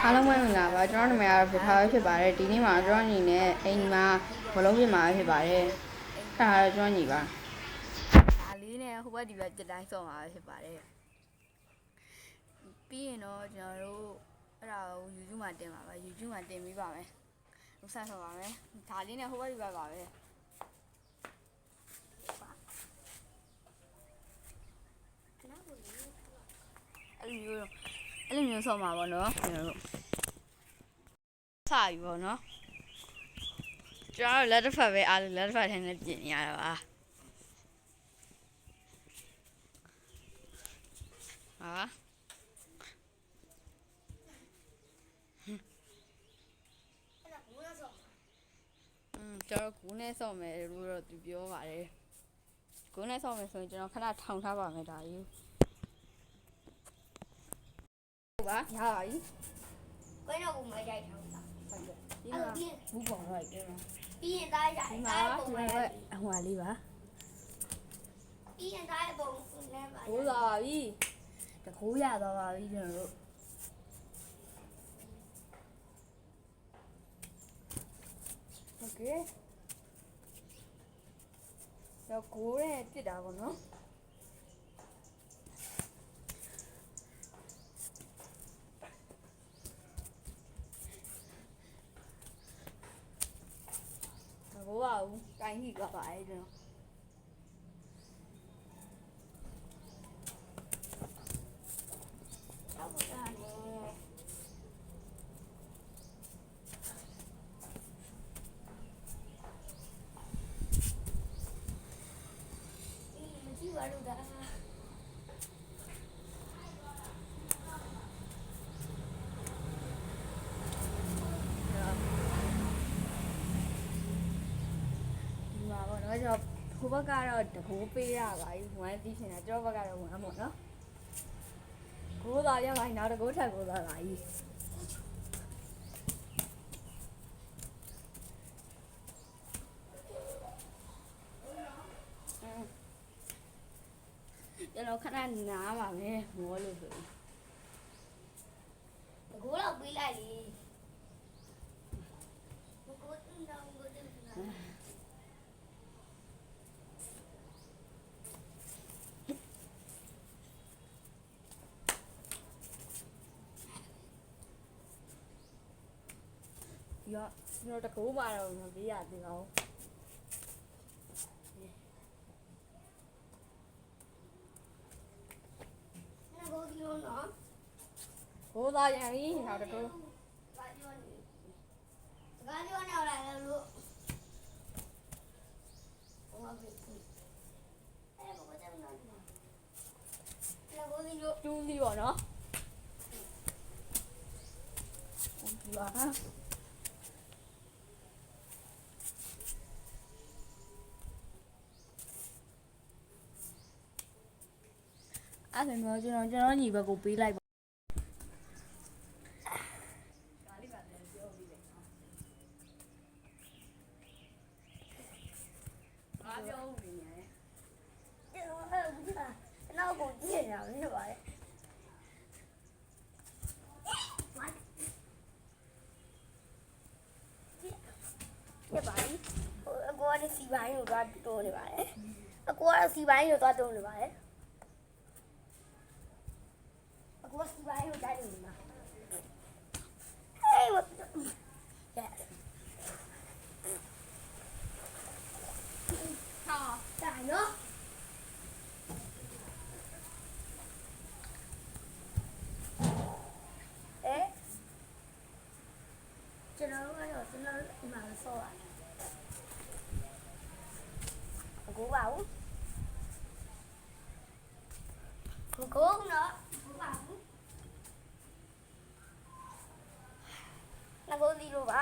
အားလုံးပဲမင်္ဂလာပါကျွန်တော်နာမည်ကတော့ဖေထားပဲဖြစ်ပါတယ်ဒီနေ့မှာကျွန်တော်ညီနဲ့အိမ်မှာဘလုံးပြင်မှာဖြစ်ပါတယ်ဒါကတော့ကျွန်တော်ညီပါဒါလေးနဲ့ဟိုဘက်ဒီဘက်တက်တိုင်းဆော့မှာဖြစ်ပါတယ်ပြီးရင်တော့ကျွန်တော်တို့အဲ့ဒါကို YouTube မှာတင်ပါမယ် YouTube မှာတင်ပြီးပါမယ်ဥစားဆော့ပါမယ်ဒါလေးနဲ့ဟိုဘက်ဒီဘက်ပါပဲအဲ့လိုမျိုးဆော့မှာပေါ့နော်ကျွန်တော်တို့စပြီပေါ့နော်ကျွန်တော်လက်တစ်ဖက်ပဲအားလက်တစ်ဖက်ထဲနဲ့ပြင်ရတာပါဟာကျွန်တော်ကူနဲ့ဆော့မယ်လို့တော့သူပြောပါတယ်ကူနဲ့ဆော့မယ်ဆိုရင်ကျွန်တော်ခဏထောင်ထားပါမယ်ဒါကြီးဟုတ်ပါရပါပြီကိုင်းတော့ဘူးမရိုက်ထားဘူးလားဟုတ်ကဲ့ဒီမှာဘူးပေါ်ရိုက်တယ်ပြီးရင်သားရိုက်သားပုံမှာအဟွာလေးပါပြီးရင်သားပုံနဲ့ပါဘိုးလာပါပြီတခိုးရသွားပါပြီကျွန်တော်တို့โอเคတော့ကိုးနဲ့ပြစ်တာပေါ့နော်ကိုပါဘူးကိုင်းကြည့်ကြပါအဲ့ကျွန်တော်ဘာလို့ဒါကျွန်တော်ဟိုဘက်ကတော့တကိုးပေးရပါပြီဝမ်းသိချင်တာကျွန်တော်ဘက်ကတော့ဝမ်းပေါ့နော်ကိုးသားရပါရင်နောက်တကိုးထက်ကိုးသားပါကြီးကျွန်တော်ခဏနားပါမယ်မောလို့ဆိုရင်တကူတော့ပြီးလိုက်လေတကူတင်တော့ကိုတင်တာရောကျွန်တော်တကိုးပါတော့မပေးရသေးပါဘူးဘိုးသားရန်ပြီနောက်တကိုးကားပြောနေလာလို့ဟိုမှာပြီအဲ့ဘာကိုတက်မလို့လာကိုဒီလိုကျူးစီပေါ့နော်ဒီပါအဲ့ဒါမျိုးကျွန်တော်ညီဘက်ကိုပေးလိုက်ပါနောက်ကိုကြည့်ရအောင်ဖြစ်ပါလေပြပါလိအကိုကစီပိုင်းကိုသွားတိုးနေပါလေအကိုကစီပိုင်းကိုသွားတိုးနေပါလေအကိုကစီပိုင်းကိုတိုက်နေမှာဟေးဝတ်ဟာတာနော်ကျွန်တော်ကတော့ဒီမှာဆော့ရတယ်အကူပါဘူးကိုကိုနော်ကိုပါဘူးငါကိုဒီလိုပါ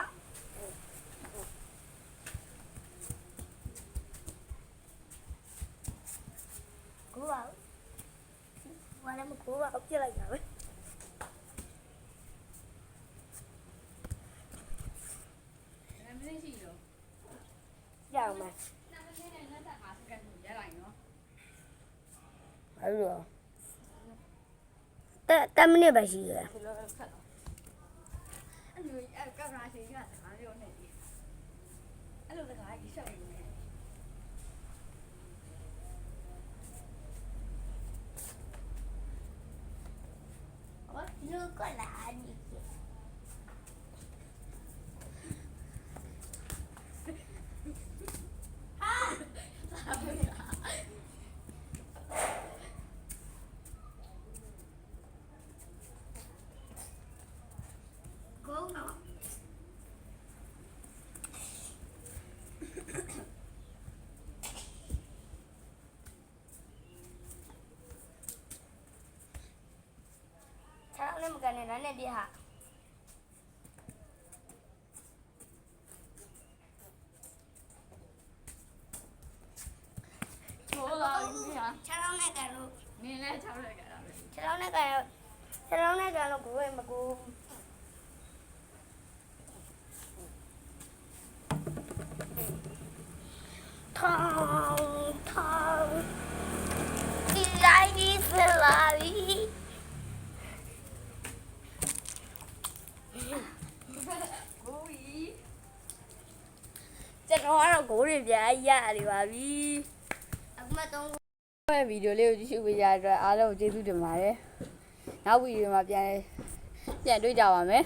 ကိုပါဘူးဘာလဲမကိုပါပြလိုက်တာပဲရအောင်မယ်အဲ့လို10မိနစ်ပဲရှိတယ် ရာရှင်ကစကားပြောနေတယ်အဲ့လိုစကားကြီးရှောက်နေတယ် လူကလာနေ Go now. Sao nó cái này nó này đi hả? Chỗ là gì hả? Sao này cái nó Nè nè cháu lại cái đó sao này cái nó của em mà cô thong thong đi lại đi xe lại Cố ý chắc nó là của đi dạ dạ đi bà đi mà tôi ရဲ့ဗီဒီယိုလေးကိုကြည့်ရှုပေးကြတဲ့အတွက်အားလုံးကိုကျေးဇူးတင်ပါတယ်နောက်ဗီဒီယိုမှာပြန်တွေ့ကြပါမယ်